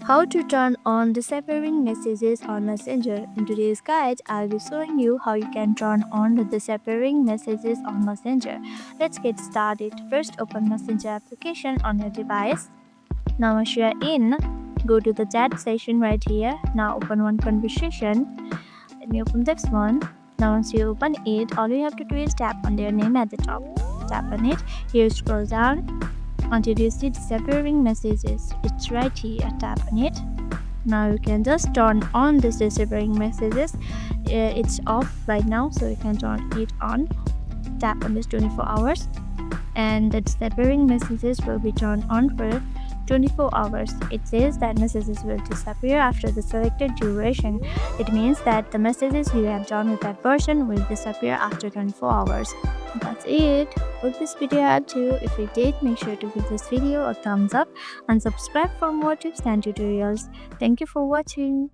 How to turn on disappearing messages on Messenger. In today's guide, I'll be showing you how you can turn on the disappearing messages on Messenger. Let's get started. First, open Messenger application on your device. Now, once you are in, go to the chat session right here. Now, open one conversation. Let me open this one. Now, once you open it, all you have to do is tap on their name at the top. Tap on it. Here, scroll down until you see disappearing messages. It's right here. Tap on it. Now you can just turn on this disappearing messages. It's off right now, so you can turn it on. Tap on this 24 hours and the disappearing messages will be turned on for 24 hours. It says that messages will disappear after the selected duration. It means that the messages you have done with that person will disappear after 24 hours. That's it. Hope this video helped you. If it did, make sure to give this video a thumbs up and subscribe for more tips and tutorials. Thank you for watching.